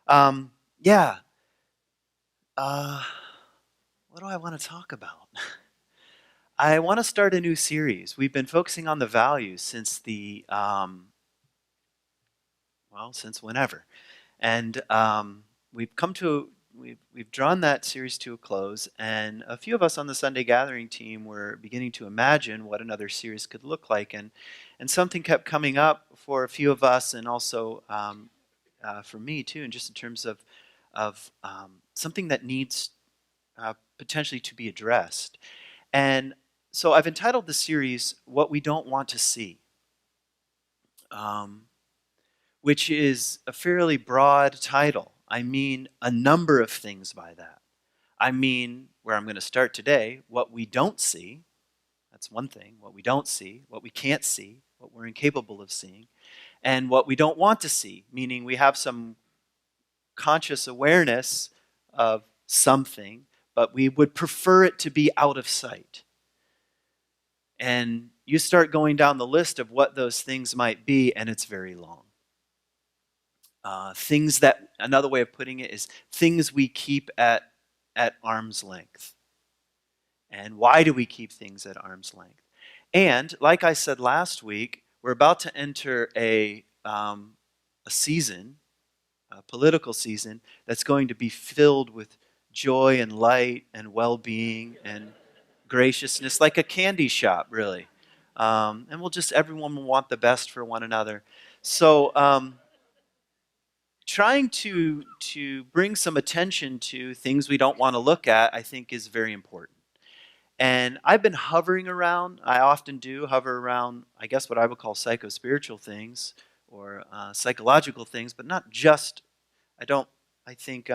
Um, yeah. Uh, what do I want to talk about? I want to start a new series. We've been focusing on the values since since whenever, and we've drawn that series to a close. And a few of us on the Sunday Gathering team were beginning to imagine what another series could look like, and something kept coming up for a few of us, and also for me too, and just in terms of something that needs potentially to be addressed. And so I've entitled the series "What We Don't Want to See," um, which is a fairly broad title. I mean a number of things by that. I mean, where I'm going to start today, what we don't see. That's one thing. What we don't see, what we can't see, what we're incapable of seeing, and what we don't want to see, meaning we have some conscious awareness of something, but we would prefer it to be out of sight. And you start going down the list of what those things might be, and it's very long. Things that, another way of putting it is things we keep at arm's length. And why do we keep things at arm's length? And like I said last week, we're about to enter a season, a political season, that's going to be filled with joy and light and well-being and graciousness, like a candy shop, really. And everyone will want the best for one another. So, trying to bring some attention to things we don't want to look at, I think, is very important. And I've been hovering around. I often do hover around, I guess, what I would call psycho-spiritual things or psychological things, but not just. I don't. I think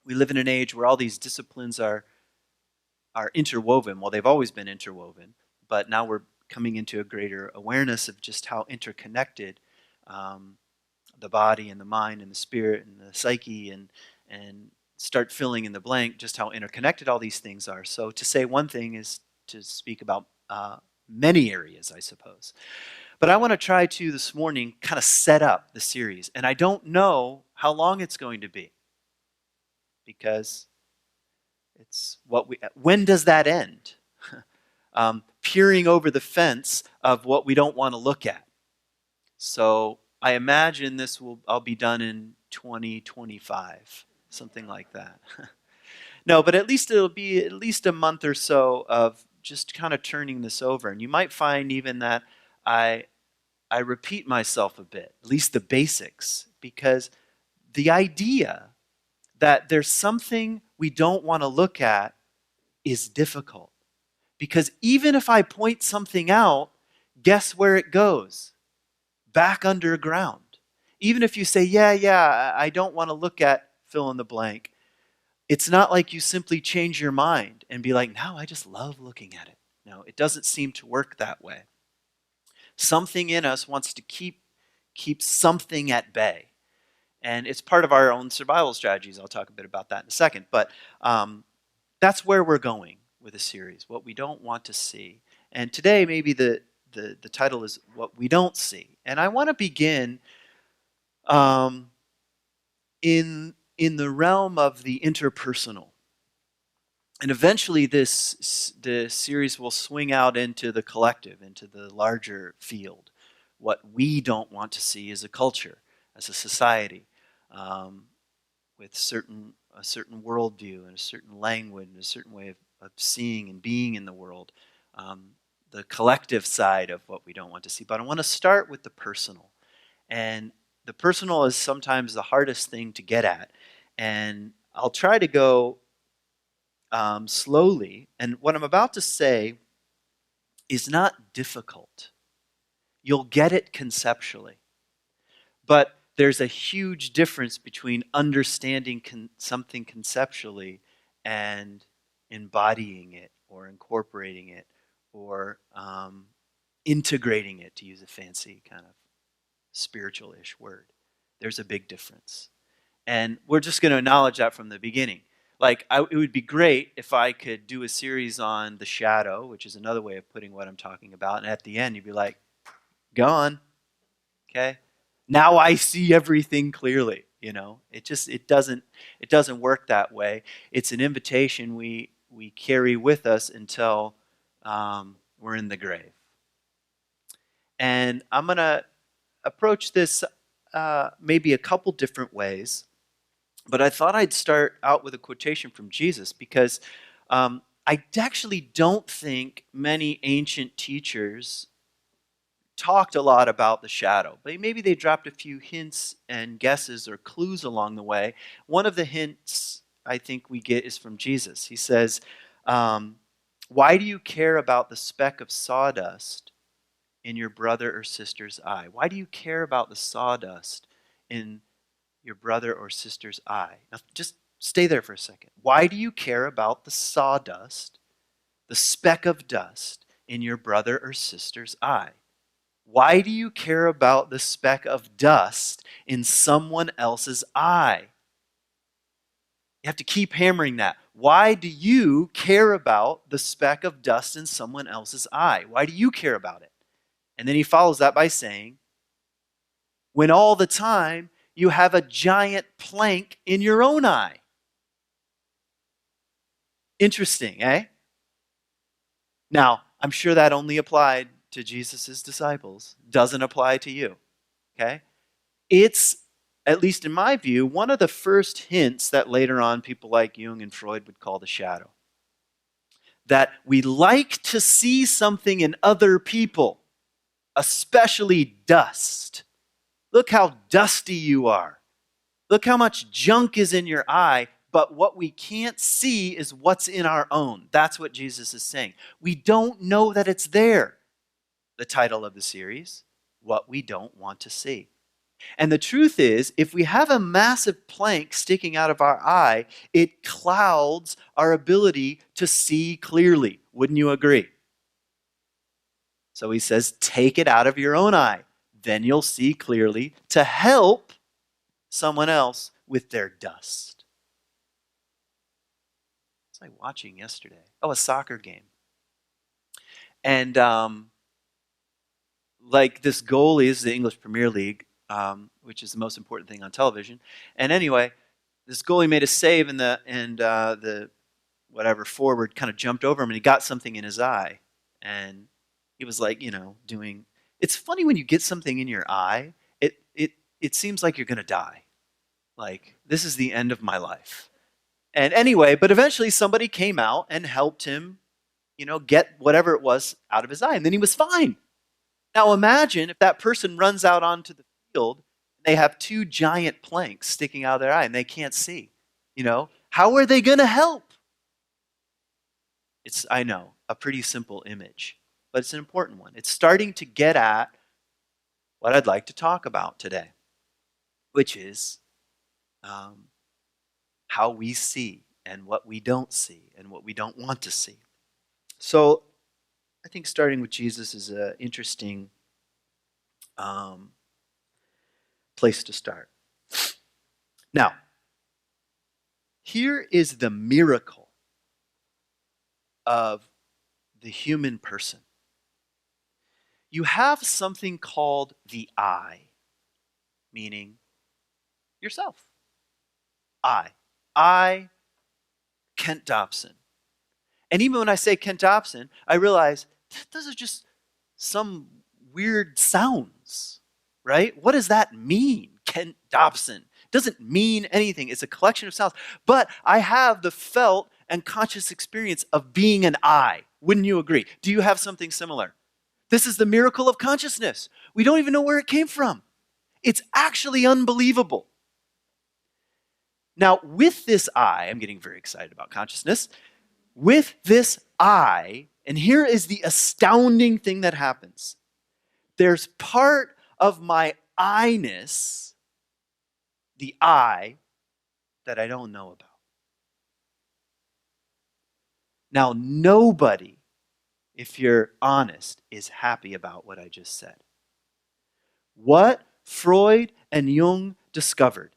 we live in an age where all these disciplines are interwoven. Well, they've always been interwoven, but now we're coming into a greater awareness of just how interconnected um, the body and the mind and the spirit and the psyche and start filling in the blank just how interconnected all these things are. So to say one thing is to speak about many areas, I suppose. But I want to try to this morning kind of set up the series, and I don't know how long it's going to be because it's what we. When does that end? Peering over the fence of what we don't want to look at. So I imagine I'll be done in 2025, something like that. No, but at least it'll be at least a month or so of just kind of turning this over. And you might find even that I I repeat myself a bit, at least the basics, because the idea that there's something we don't want to look at is difficult. Because even if I point something out, guess where it goes? Back underground. Even if you say, yeah, I don't want to look at fill in the blank, it's not like you simply change your mind and be like, no, I just love looking at it. No, it doesn't seem to work that way. Something in us wants to keep something at bay. And it's part of our own survival strategies. I'll talk a bit about that in a second. But that's where we're going with the series, what we don't want to see. And today, maybe the title is What We Don't See. And I want to begin um, in the realm of the interpersonal. And eventually the series will swing out into the collective, into the larger field. What we don't want to see as a culture, as a society, um, with a certain worldview and a certain language and a certain way of seeing and being in the world. The collective side of what we don't want to see. But I want to start with the personal. And the personal is sometimes the hardest thing to get at. And I'll try to go slowly. And what I'm about to say is not difficult. You'll get it conceptually. But there's a huge difference between understanding something conceptually and embodying it or incorporating it or integrating it, to use a fancy kind of spiritual-ish word. There's a big difference. And we're just going to acknowledge that from the beginning. It would be great if I could do a series on the shadow, which is another way of putting what I'm talking about. And at the end, you'd be like, go on. Okay? Now I see everything clearly. it doesn't work that way. It's an invitation we carry with us until we're in the grave. And I'm going to approach this maybe a couple different ways, but I thought I'd start out with a quotation from Jesus because I actually don't think many ancient teachers talked a lot about the shadow, but maybe they dropped a few hints and guesses or clues along the way. One of the hints I think we get is from Jesus. He says, why do you care about the speck of sawdust in your brother or sister's eye? Why do you care about the sawdust in your brother or sister's eye? Now, just stay there for a second. Why do you care about the sawdust, the speck of dust in your brother or sister's eye? Why do you care about the speck of dust in someone else's eye? You have to keep hammering that. Why do you care about the speck of dust in someone else's eye? Why do you care about it? And then he follows that by saying, when all the time you have a giant plank in your own eye. Interesting, eh? Now, I'm sure that only applied to Jesus' disciples. Doesn't apply to you, okay? It's, at least in my view, one of the first hints that later on people like Jung and Freud would call the shadow. That we like to see something in other people, especially dust. Look how dusty you are. Look how much junk is in your eye, but what we can't see is what's in our own. That's what Jesus is saying. We don't know that it's there. The title of the series, What We Don't Want to See. And the truth is, if we have a massive plank sticking out of our eye, it clouds our ability to see clearly. Wouldn't you agree? So he says, take it out of your own eye. Then you'll see clearly to help someone else with their dust. It's like watching yesterday. Oh, a soccer game. And like this goalie is the English Premier League, which is the most important thing on television. And anyway, this goalie made a save, and the whatever forward kind of jumped over him, and he got something in his eye, and he was like, doing. It's funny when you get something in your eye. It seems like you're going to die. Like, this is the end of my life. And anyway, but eventually somebody came out and helped him, get whatever it was out of his eye, and then he was fine. Now imagine if that person runs out onto the field, and they have two giant planks sticking out of their eye, and they can't see. How are they going to help? It's, I know, a pretty simple image, but it's an important one. It's starting to get at what I'd like to talk about today, which is how we see and what we don't see and what we don't want to see. So I think starting with Jesus is an interesting place to start. Now, here is the miracle of the human person. You have something called the I, meaning yourself. I, Kent Dobson. And even when I say Kent Dobson, I realize those are just some weird sounds, right? What does that mean, Kent Dobson? It doesn't mean anything. It's a collection of sounds. But I have the felt and conscious experience of being an I. Wouldn't you agree? Do you have something similar? This is the miracle of consciousness. We don't even know where it came from. It's actually unbelievable. Now, with this I, I'm getting very excited about consciousness. With this I, and here is the astounding thing that happens. There's part of my I-ness, the I, that I don't know about. Now, nobody, if you're honest, is happy about what I just said. What Freud and Jung discovered,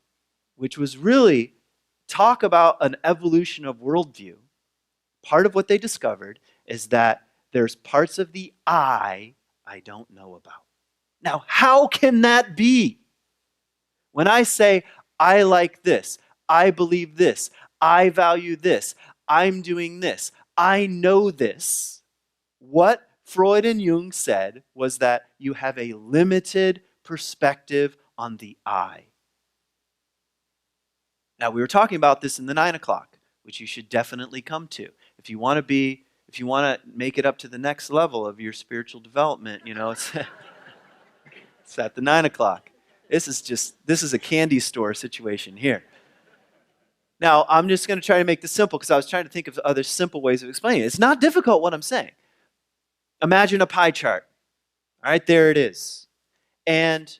which was really talk about an evolution of worldview, part of what they discovered is that there's parts of the I don't know about. Now, how can that be? When I say I like this. I believe this. I value this. I'm doing this. I know this. What Freud and Jung said was that you have a limited perspective on the I. Now, we were talking about this in the 9 o'clock, which you should definitely come to. If you want to make it up to the next level of your spiritual development, it's, it's at the 9 o'clock. This is a candy store situation here. Now, I'm just going to try to make this simple because I was trying to think of other simple ways of explaining it. It's not difficult what I'm saying. Imagine a pie chart. All right, there it is. And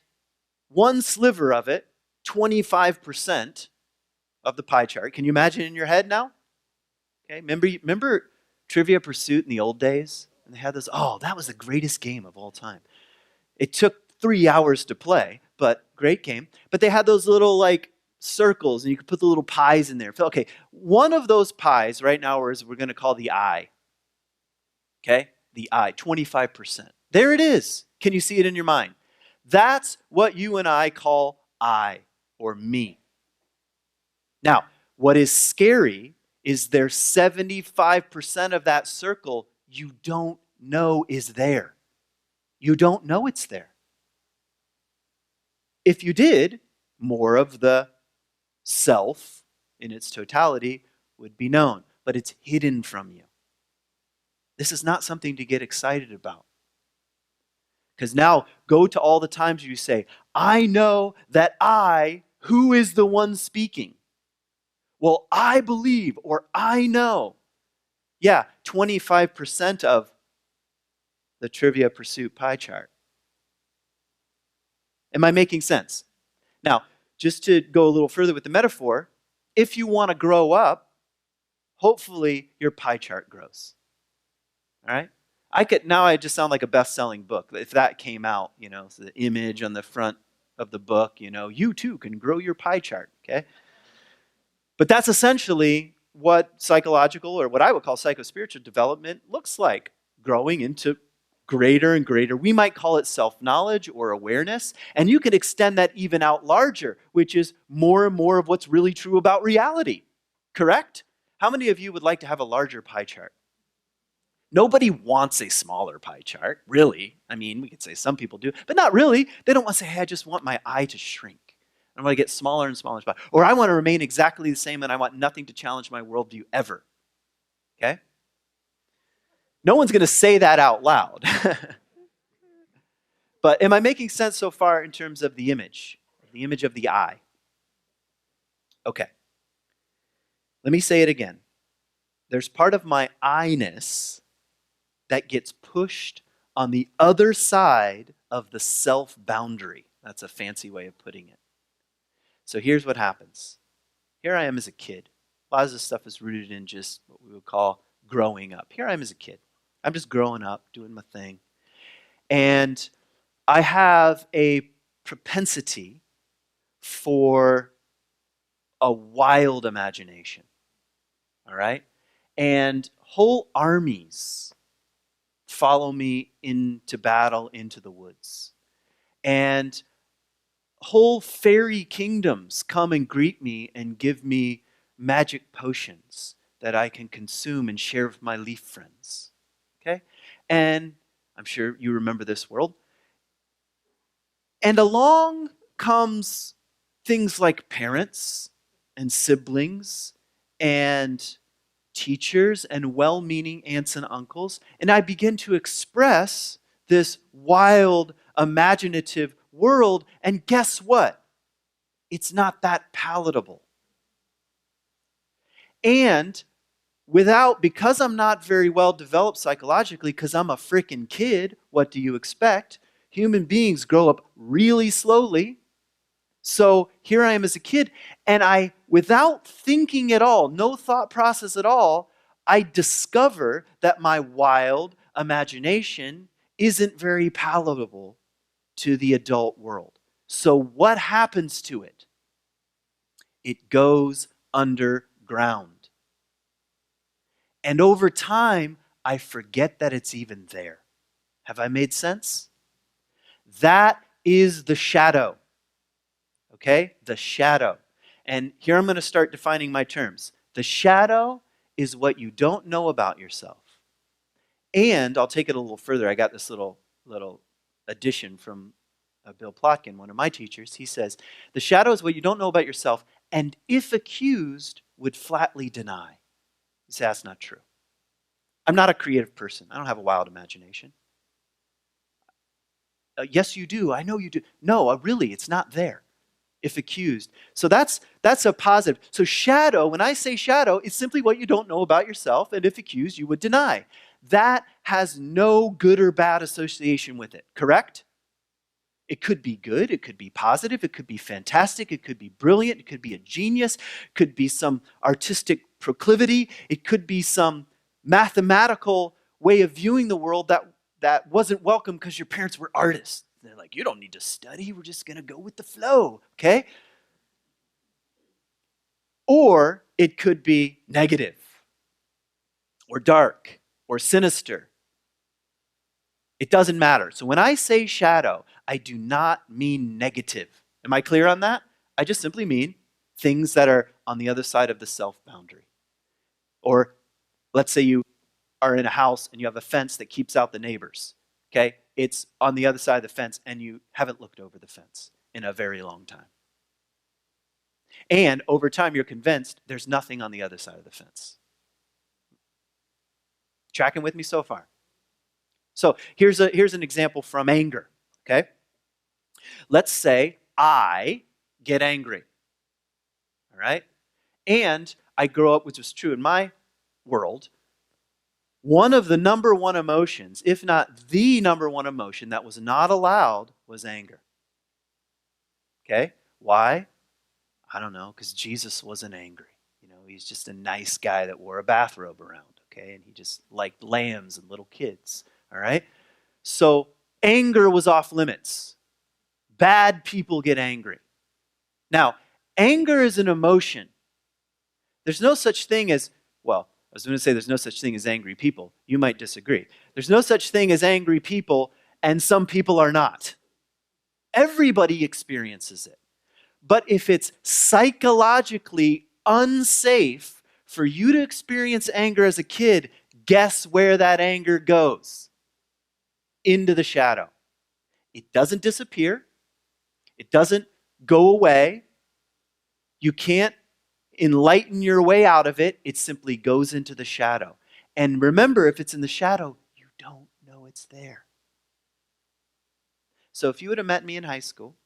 one sliver of it, 25% of the pie chart. Can you imagine in your head now? Okay, remember Trivia Pursuit in the old days? And they had this, that was the greatest game of all time. It took 3 hours to play, but great game. But they had those little circles, and you could put the little pies in there. Okay, one of those pies right now we're going to call the I. Okay, the I, 25%. There it is. Can you see it in your mind? That's what you and I call I, or me. Now, what is scary is there's 75% of that circle you don't know is there. You don't know it's there. If you did, more of the self in its totality would be known, but it's hidden from you. This is not something to get excited about. Because now, go to all the times you say, I know that who is the one speaking? Well, I believe, or I know. Yeah, 25% of the Trivia Pursuit pie chart. Am I making sense? Now, just to go a little further with the metaphor, if you want to grow up, hopefully your pie chart grows. All right? Now I just sound like a best-selling book. If that came out, so the image on the front of the book, you too can grow your pie chart, okay? But that's essentially what psychological, or what I would call psychospiritual development looks like, growing into greater and greater. We might call it self-knowledge or awareness, and you can extend that even out larger, which is more and more of what's really true about reality. Correct? How many of you would like to have a larger pie chart? Nobody wants a smaller pie chart, really. I mean, we could say some people do, but not really. They don't want to say, hey, I just want my eye to shrink. I want to get smaller and smaller. Or I want to remain exactly the same and I want nothing to challenge my worldview ever. Okay? No one's going to say that out loud. But am I making sense so far in terms of the image of the I? Okay. Let me say it again. There's part of my I-ness that gets pushed on the other side of the self-boundary. That's a fancy way of putting it. So here's what happens. Here I am as a kid. A lot of this stuff is rooted in just what we would call growing up. Here I am as a kid. I'm just growing up, doing my thing. And I have a propensity for a wild imagination. All right? And whole armies follow me into battle, into the woods. And whole fairy kingdoms come and greet me and give me magic potions that I can consume and share with my leaf friends. Okay? And I'm sure you remember this world. And along comes things like parents and siblings and teachers and well-meaning aunts and uncles, and I begin to express this wild, imaginative world, and guess what? It's not that palatable. And because I'm not very well developed psychologically, because I'm a freaking kid, what do you expect? Human beings grow up really slowly. So here I am as a kid, and without thinking at all, no thought process at all, I discover that my wild imagination isn't very palatable to the adult world. So what happens to it? It goes underground. And over time, I forget that it's even there. Have I made sense? That is the shadow. Okay? The shadow. And here I'm going to start defining my terms. The shadow is what you don't know about yourself. And I'll take it a little further. I got this little addition from Bill Plotkin, one of my teachers. He says, the shadow is what you don't know about yourself, and if accused, would flatly deny. He says, that's not true. I'm not a creative person. I don't have a wild imagination. Yes, you do. I know you do. No, really, it's not there. If accused. So that's a positive. So shadow, when I say shadow, it's simply what you don't know about yourself, and if accused, you would deny. That has no good or bad association with it, correct? It could be good, it could be positive, it could be fantastic, it could be brilliant, it could be a genius, it could be some artistic proclivity, it could be some mathematical way of viewing the world that wasn't welcome because your parents were artists. They're like, you don't need to study, we're just going to go with the flow, okay? Or it could be negative, or dark, or sinister. It doesn't matter. So when I say shadow, I do not mean negative. Am I clear on that? I just simply mean things that are on the other side of the self boundary. Or let's say you are in a house and you have a fence that keeps out the neighbors. Okay? It's on the other side of the fence and you haven't looked over the fence in a very long time. And over time you're convinced there's nothing on the other side of the fence. Tracking with me so far? So here's an example from anger, okay? Let's say I get angry, all right? And I grow up, which was true in my world, one of the number one emotions, if not the number one emotion that was not allowed was anger. Okay? Why? I don't know, because Jesus wasn't angry. You know, he's just a nice guy that wore a bathrobe around, okay? And he just liked lambs and little kids. All right? So anger was off limits. Bad people get angry. Now, anger is an emotion. There's no such thing as, well, I was going to say there's no such thing as angry people. You might disagree. There's no such thing as angry people, and some people are not. Everybody experiences it. But if it's psychologically unsafe for you to experience anger as a kid, guess where that anger goes? Into the shadow. It doesn't disappear. It doesn't go away. You can't enlighten your way out of it. It simply goes into the shadow. And remember, if it's in the shadow, you don't know it's there. So if you would have met me in high school,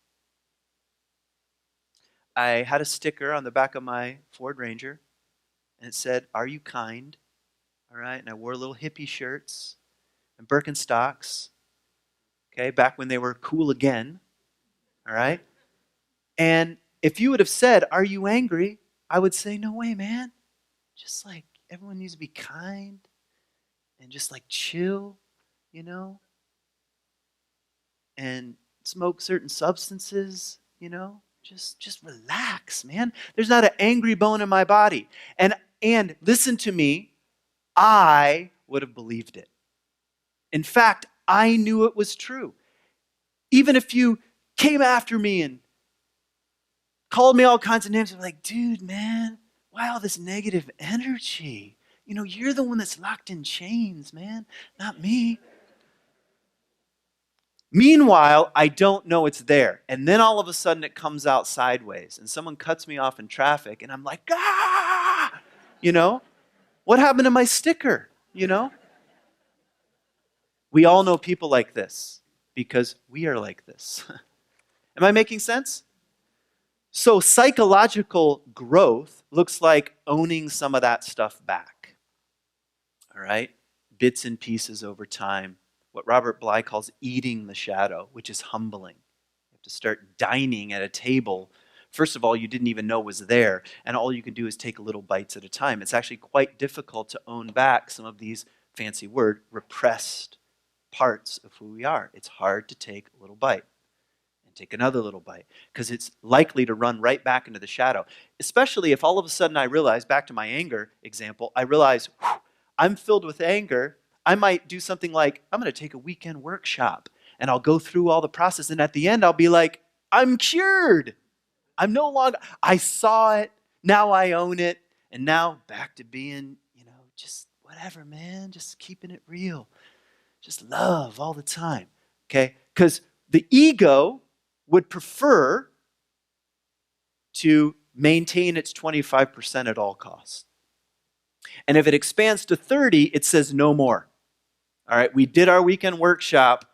I had a sticker on the back of my Ford Ranger, and it said, "Are you kind?" All right, and I wore little hippie shirts and Birkenstocks, okay, back when they were cool again, all right? And if you would have said, "Are you angry?" I would say, "No way, man. Just like everyone needs to be kind and just like chill, you know, and smoke certain substances, you know, just relax, man. There's not an angry bone in my body." And listen to me, I would have believed it. In fact, I knew it was true. Even if you came after me and called me all kinds of names, I'm like, "Dude, man, why all this negative energy? You know, you're the one that's locked in chains, man, not me." Meanwhile, I don't know it's there. And then all of a sudden it comes out sideways and someone cuts me off in traffic and I'm like, "Ah!" You know? What happened to my sticker? You know? We all know people like this because we are like this. Am I making sense? So psychological growth looks like owning some of that stuff back. All right? Bits and pieces over time. What Robert Bly calls eating the shadow, which is humbling. You have to start dining at a table. First of all, you didn't even know was there, and all you can do is take little bites at a time. It's actually quite difficult to own back some of these, fancy word, repressed parts of who we are. It's hard to take a little bite and take another little bite because it's likely to run right back into the shadow, especially if all of a sudden I realize, back to my anger example, I realize, I'm filled with anger. I might do something like, I'm going to take a weekend workshop and I'll go through all the process. And at the end, I'll be like, I'm cured. I'm no longer, I saw it, now I own it, and now back to being, just whatever, man, just keeping it real. Just love all the time, okay? Because the ego would prefer to maintain its 25% at all costs. And if it expands to 30, it says no more. All right, we did our weekend workshop,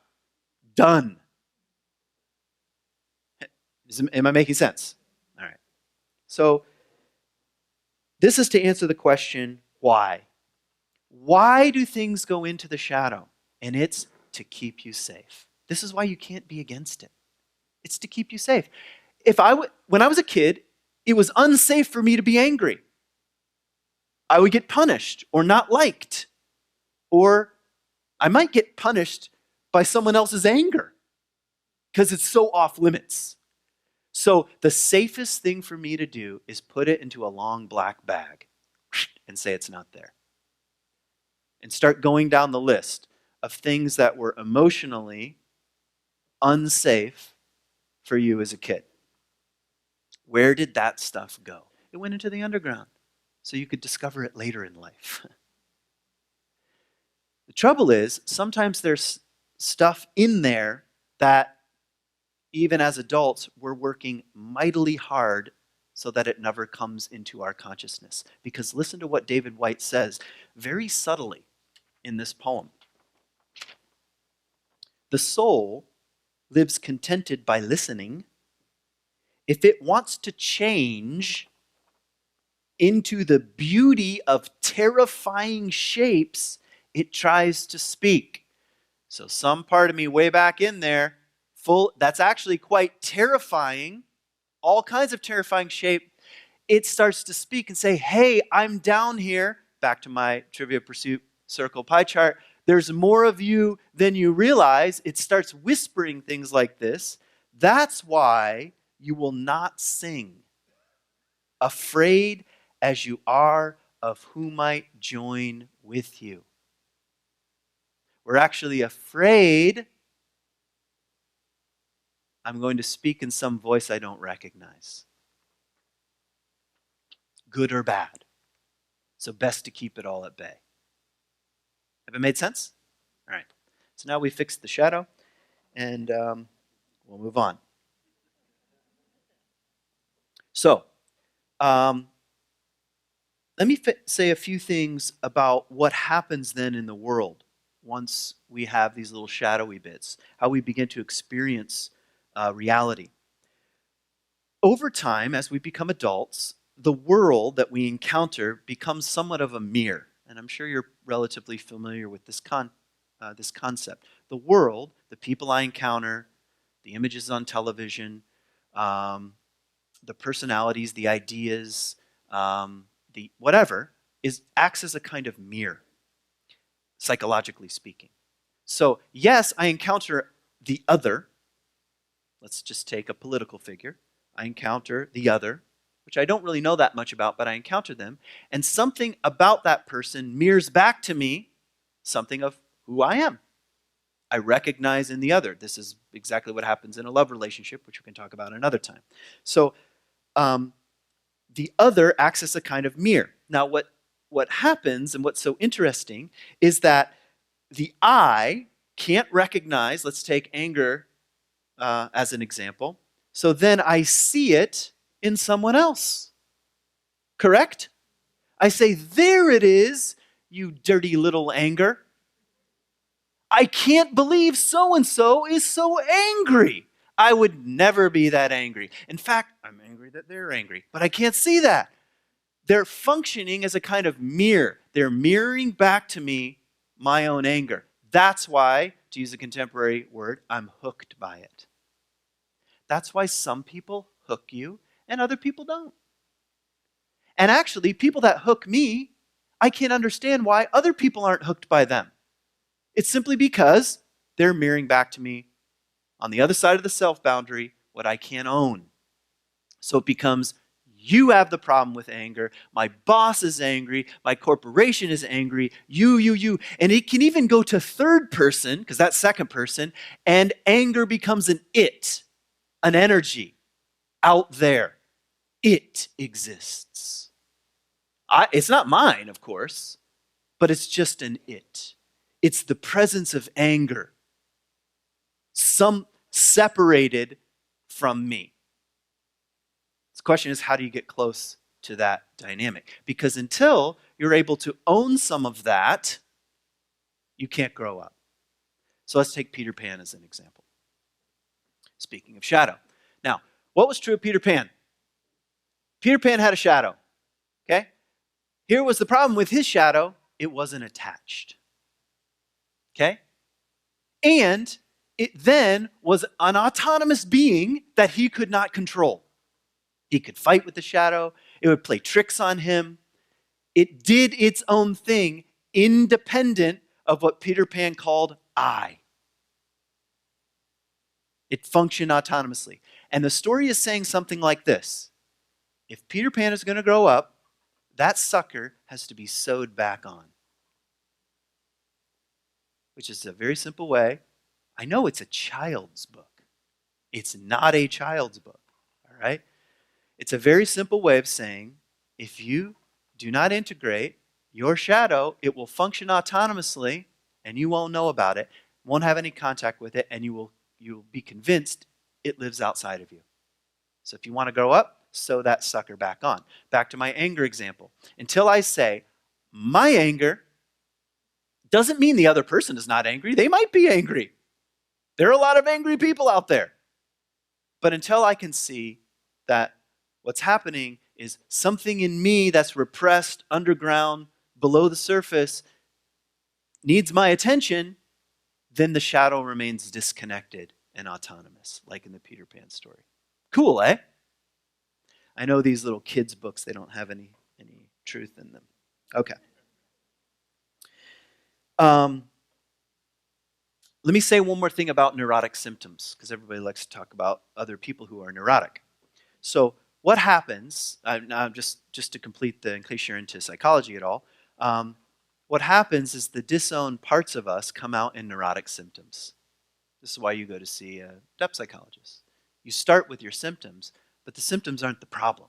done. Am I making sense? All right. So this is to answer the question, why? Why do things go into the shadow? And it's to keep you safe. This is why you can't be against it. It's to keep you safe. When I was a kid, it was unsafe for me to be angry. I would get punished or not liked. Or I might get punished by someone else's anger because it's so off limits. So the safest thing for me to do is put it into a long black bag and say it's not there. And start going down the list of things that were emotionally unsafe for you as a kid. Where did that stuff go? It went into the underground so you could discover it later in life. The trouble is, sometimes there's stuff in there that even as adults, we're working mightily hard so that it never comes into our consciousness. Because listen to what David White says very subtly in this poem. The soul lives contented by listening. If it wants to change into the beauty of terrifying shapes, it tries to speak. So some part of me way back in there, that's actually quite terrifying, all kinds of terrifying shape, it starts to speak and say, hey, I'm down here, back to my Trivia Pursuit circle pie chart, there's more of you than you realize. It starts whispering things like this. That's why you will not sing, afraid as you are of who might join with you. We're actually afraid I'm going to speak in some voice I don't recognize. Good or bad. So best to keep it all at bay. Have it made sense? All right. So now we fixed the shadow, and we'll move on. So, let me say a few things about what happens then in the world once we have these little shadowy bits, how we begin to experience reality. Over time, as we become adults, the world that we encounter becomes somewhat of a mirror. And I'm sure you're relatively familiar with this concept. The world, the people I encounter, the images on television, the personalities, the ideas, the whatever, acts as a kind of mirror, psychologically speaking. So, yes, I encounter the other. Let's just take a political figure. I encounter the other, which I don't really know that much about, but I encounter them. And something about that person mirrors back to me something of who I am. I recognize in the other. This is exactly what happens in a love relationship, which we can talk about another time. So, the other acts as a kind of mirror. Now, what happens and what's so interesting is that the I can't recognize, let's take anger as an example. So then I see it in someone else. Correct? I say, there it is, you dirty little anger. I can't believe so-and-so is so angry. I would never be that angry. In fact, I'm angry that they're angry, but I can't see that. They're functioning as a kind of mirror. They're mirroring back to me my own anger. That's why, to use a contemporary word, I'm hooked by it. That's why some people hook you and other people don't. And actually, people that hook me, I can't understand why other people aren't hooked by them. It's simply because they're mirroring back to me on the other side of the self boundary what I can't own. So it becomes, you have the problem with anger, my boss is angry, my corporation is angry, you. And it can even go to third person, because that's second person, and anger becomes an it, an energy. out there. It exists. It's not mine, of course, but it's just an it. It's the presence of anger, some separated from me. The question is, how do you get close to that dynamic? Because until you're able to own some of that, you can't grow up. So let's take Peter Pan as an example. Speaking of shadow. Now, what was true of Peter Pan? Peter Pan had a shadow. Okay? Here was the problem with his shadow. It wasn't attached. Okay? And it then was an autonomous being that he could not control. He could fight with the shadow. It would play tricks on him. It did its own thing, independent of what Peter Pan called I. It functioned autonomously. And the story is saying something like this. If Peter Pan is going to grow up, that sucker has to be sewed back on. Which is a very simple way. I know it's a child's book. It's not a child's book. All right? It's a very simple way of saying, if you do not integrate your shadow, it will function autonomously, and you won't know about it, won't have any contact with it, and you'll be convinced it lives outside of you. So if you want to grow up, sew that sucker back on. Back to my anger example. Until I say, my anger doesn't mean the other person is not angry. They might be angry. There are a lot of angry people out there. But until I can see that what's happening is something in me that's repressed, underground, below the surface, needs my attention, then the shadow remains disconnected and autonomous, like in the Peter Pan story. Cool, eh? I know these little kids' books, they don't have any truth in them. Okay. Let me say one more thing about neurotic symptoms, because everybody likes to talk about other people who are neurotic. So what happens, now just to complete in case you're into psychology at all, what happens is the disowned parts of us come out in neurotic symptoms. This is why you go to see a depth psychologist. You start with your symptoms, but the symptoms aren't the problem.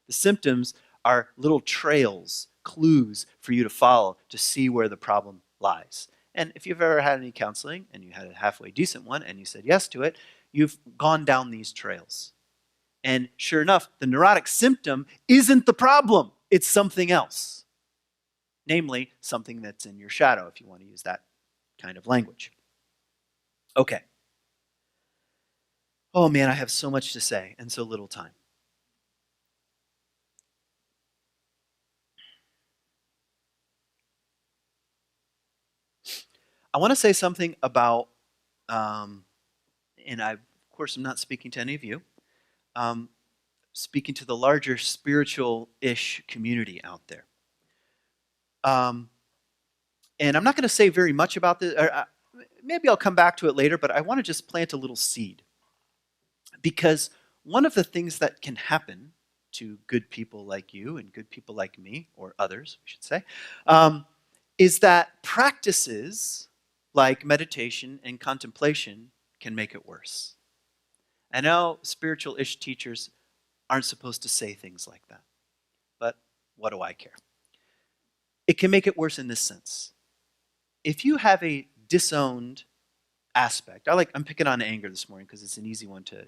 The symptoms are little trails, clues for you to follow to see where the problem lies. And if you've ever had any counseling, and you had a halfway decent one, and you said yes to it, you've gone down these trails. And sure enough, the neurotic symptom isn't the problem. It's something else. Namely, something that's in your shadow, if you want to use that kind of language. Okay. Oh man, I have so much to say and so little time. I want to say something about, and of course I'm not speaking to any of you, speaking to the larger spiritual-ish community out there. And I'm not going to say very much about this. Maybe I'll come back to it later, but I want to just plant a little seed. Because one of the things that can happen to good people like you and good people like me, or others, we should say, is that practices like meditation and contemplation can make it worse. I know spiritual-ish teachers aren't supposed to say things like that, but what do I care? It can make it worse in this sense. If you have a disowned aspect, I'm picking on anger this morning because it's an easy one to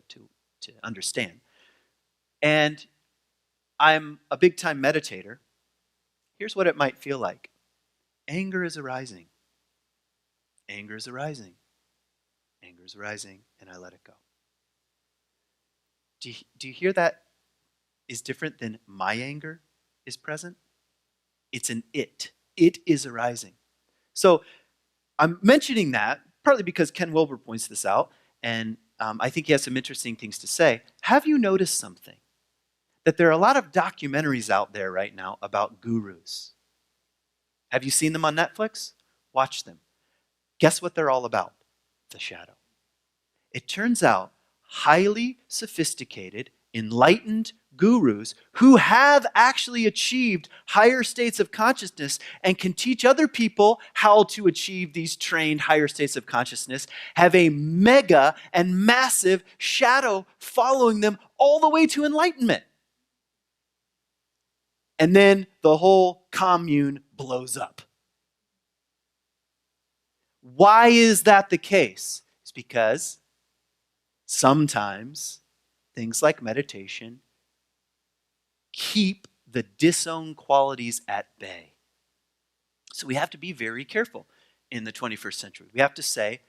understand. And I'm a big-time meditator. Here's what it might feel like. Anger is arising. Anger is arising. Anger is arising, and I let it go. Do you hear that is different than my anger is present? It's an it. It is arising. So I'm mentioning that partly because Ken Wilber points this out, and I think he has some interesting things to say. Have you noticed something? That there are a lot of documentaries out there right now about gurus. Have you seen them on Netflix? Watch them. Guess what they're all about? The shadow. It turns out highly sophisticated, enlightened gurus who have actually achieved higher states of consciousness and can teach other people how to achieve these trained higher states of consciousness have a mega and massive shadow following them all the way to enlightenment. And then the whole commune blows up. Why is that the case? It's because sometimes things like meditation keep the disowned qualities at bay. So we have to be very careful in the 21st century. We have to say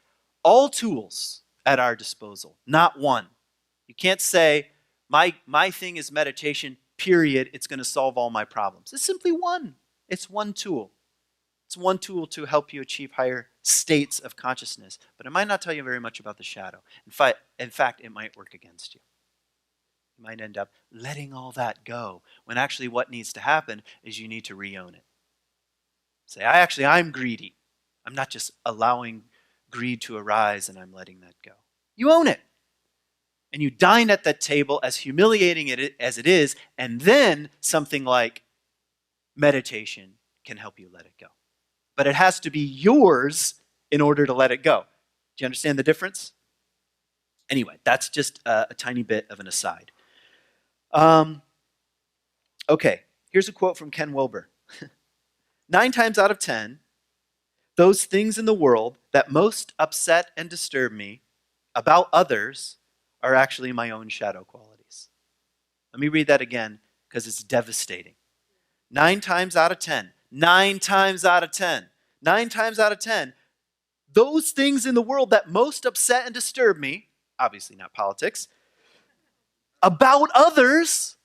all tools at our disposal, not one. You can't say, my thing is meditation, period, it's going to solve all my problems. It's simply one. It's one tool. It's one tool to help you achieve higher states of consciousness, but it might not tell you very much about the shadow. In fact, it might work against you. You might end up letting all that go, when actually what needs to happen is you need to re-own it. Say, I'm greedy. I'm not just allowing greed to arise and I'm letting that go. You own it. And you dine at that table, as humiliating as it is, and then something like meditation can help you let it go. But it has to be yours in order to let it go. Do you understand the difference? Anyway, that's just a tiny bit of an aside. Okay, here's a quote from Ken Wilber. 9 times out of 10, those things in the world that most upset and disturb me about others are actually my own shadow qualities. Let me read that again because it's devastating. 9 times out of 10, 9 times out of 10, 9 times out of 10, those things in the world that most upset and disturb me, obviously not politics, about others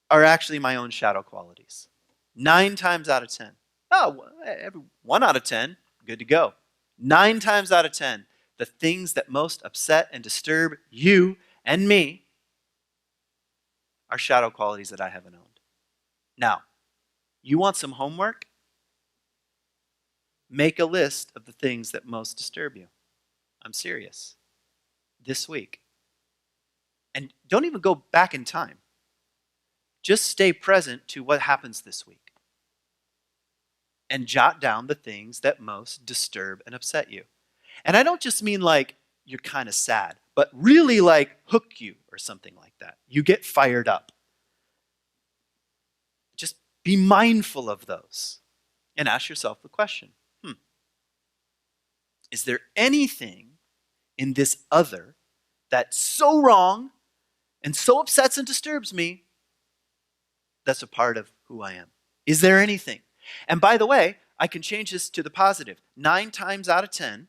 are actually my own shadow qualities. 9 times out of 10. Oh, every 1 out of 10, good to go. 9 times out of 10, the things that most upset and disturb you and me are shadow qualities that I haven't owned. Now, you want some homework? Make a list of the things that most disturb you. I'm serious. This week. And don't even go back in time. Just stay present to what happens this week. And jot down the things that most disturb and upset you. And I don't just mean like you're kind of sad, but really like hook you or something like that. You get fired up. Just be mindful of those and ask yourself the question, is there anything in this other that's so wrong and so upsets and disturbs me that's a part of who I am? Is there anything? And by the way, I can change this to the positive. 9 times out of 10,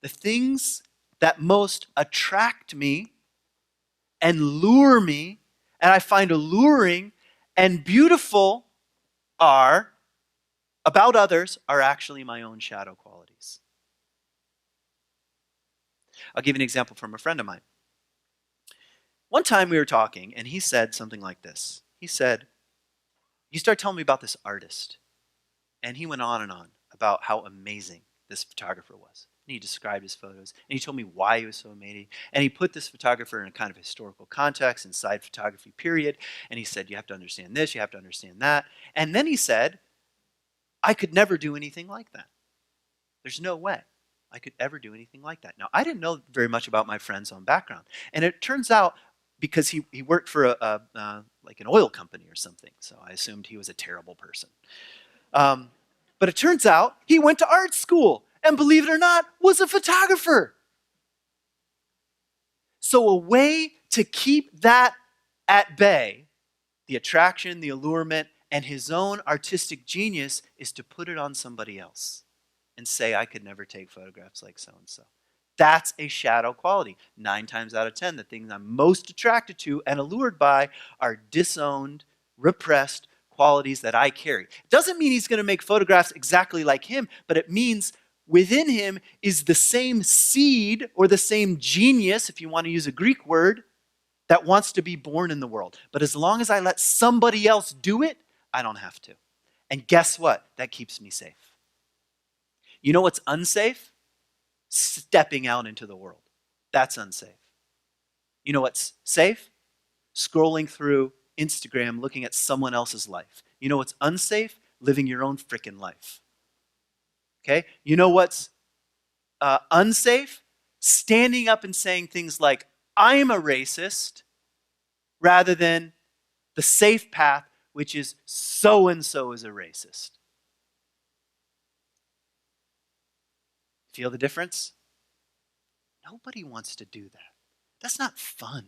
the things that most attract me and lure me, and I find alluring and beautiful about others, are actually my own shadow qualities. I'll give you an example from a friend of mine. One time we were talking, and he said something like this. He said, you start telling me about this artist. And he went on and on about how amazing this photographer was. And he described his photos, and he told me why he was so amazing. And he put this photographer in a kind of historical context, inside photography period. And he said, you have to understand this, you have to understand that. And then he said, I could never do anything like that. There's no way I could ever do anything like that. Now, I didn't know very much about my friend's own background. And it turns out, because he worked for like an oil company or something, so I assumed he was a terrible person. But it turns out he went to art school and, believe it or not, was a photographer. So a way to keep that at bay, the attraction, the allurement, and his own artistic genius, is to put it on somebody else and say, I could never take photographs like so-and-so. That's a shadow quality. 9 times out of 10, the things I'm most attracted to and allured by are disowned, repressed qualities that I carry. It doesn't mean he's going to make photographs exactly like him, but it means within him is the same seed or the same genius, if you want to use a Greek word, that wants to be born in the world. But as long as I let somebody else do it, I don't have to. And guess what? That keeps me safe. You know what's unsafe? Stepping out into the world. That's unsafe. You know what's safe? scrolling through Instagram looking at someone else's life. You know what's unsafe? Living your own freaking life. Okay? You know what's unsafe? Standing up and saying things like, I'm a racist, rather than the safe path, which is so and so is a racist. Feel the difference? Nobody wants to do that. That's not fun.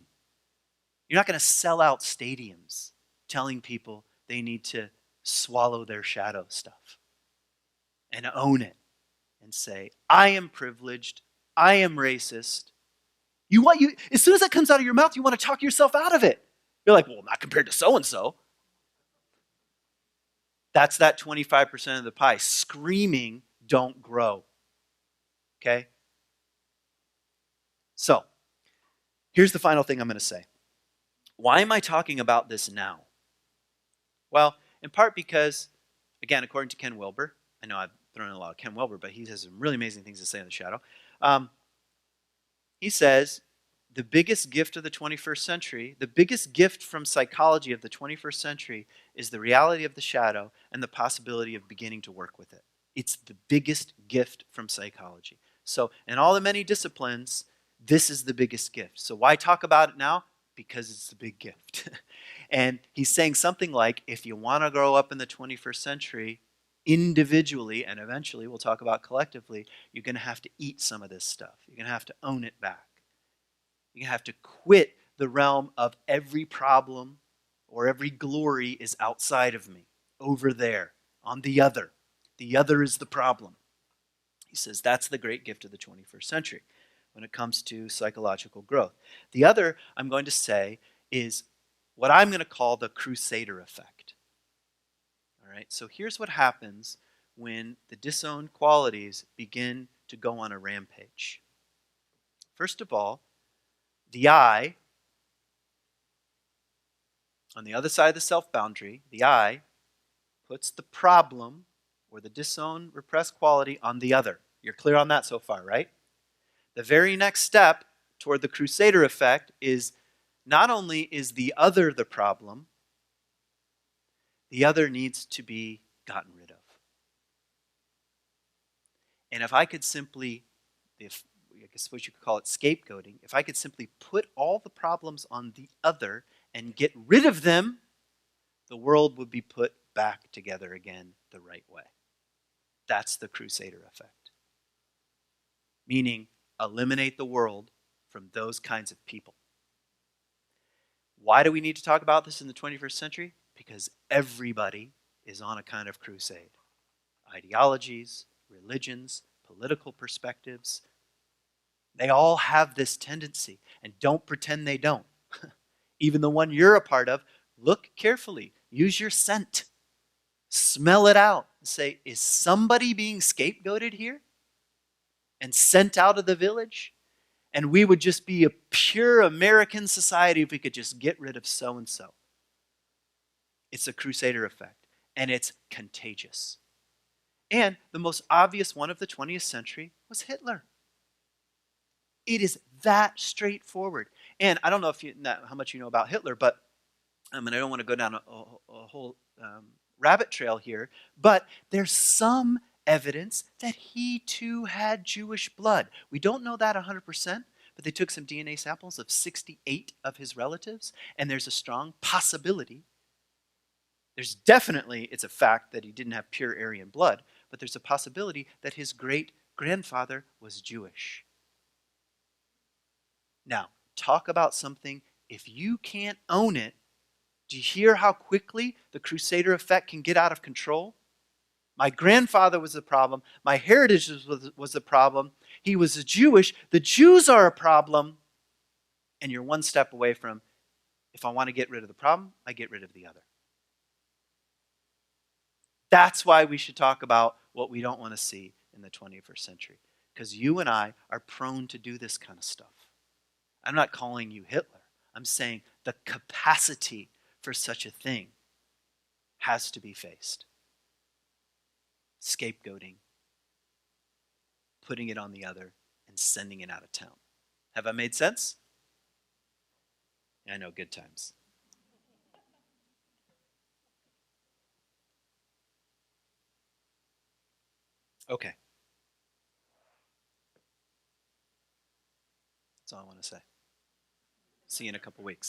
You're not going to sell out stadiums telling people they need to swallow their shadow stuff and own it and say, I am privileged, I am racist. As soon as that comes out of your mouth, you want to talk yourself out of it. You're like, well, not compared to so and so. That's that 25% of the pie. Screaming, don't grow. Okay? So, here's the final thing I'm going to say. Why am I talking about this now? Well, in part because, again, according to Ken Wilber, I know I've thrown in a lot of Ken Wilber, but he has some really amazing things to say on the shadow. He says, the biggest gift of the 21st century, the biggest gift from psychology of the 21st century is the reality of the shadow and the possibility of beginning to work with it. It's the biggest gift from psychology. So in all the many disciplines, this is the biggest gift. So why talk about it now? Because it's the big gift. And he's saying something like, if you want to grow up in the 21st century, individually, and eventually we'll talk about collectively, you're going to have to eat some of this stuff. You're going to have to own it back. You have to quit the realm of every problem or every glory is outside of me, over there, on the other. The other is the problem. He says that's the great gift of the 21st century when it comes to psychological growth. The other, I'm going to say, is what I'm going to call the crusader effect. All right, so here's what happens when the disowned qualities begin to go on a rampage. First of all, the I, on the other side of the self-boundary, the I puts the problem or the disowned, repressed quality on the other. You're clear on that so far, right? The very next step toward the crusader effect is not only is the other the problem, the other needs to be gotten rid of. And if I could simply, I suppose you could call it scapegoating, if I could simply put all the problems on the other and get rid of them, the world would be put back together again the right way. That's the crusader effect. Meaning, eliminate the world from those kinds of people. Why do we need to talk about this in the 21st century? Because everybody is on a kind of crusade. Ideologies, religions, political perspectives, they all have this tendency, and don't pretend they don't. Even the one you're a part of, look carefully, use your scent, smell it out, and say, is somebody being scapegoated here and sent out of the village? And we would just be a pure American society if we could just get rid of so-and-so. It's a crusader effect, and it's contagious. And the most obvious one of the 20th century was Hitler. It is that straightforward. And I don't know how much you know about Hitler, but I don't want to go down a whole rabbit trail here, but there's some evidence that he too had Jewish blood. We don't know that 100%, but they took some DNA samples of 68 of his relatives, and there's a strong possibility. There's definitely, it's a fact that he didn't have pure Aryan blood, but there's a possibility that his great-grandfather was Jewish. Now, talk about something, if you can't own it, do you hear how quickly the crusader effect can get out of control? My grandfather was the problem. My heritage was the problem. He was a Jewish. The Jews are a problem. And you're one step away from, if I want to get rid of the problem, I get rid of the other. That's why we should talk about what we don't want to see in the 21st century. Because you and I are prone to do this kind of stuff. I'm not calling you Hitler. I'm saying the capacity for such a thing has to be faced. Scapegoating, putting it on the other, and sending it out of town. Have I made sense? I know, good times. Okay, that's all I want to say. See you in a couple weeks.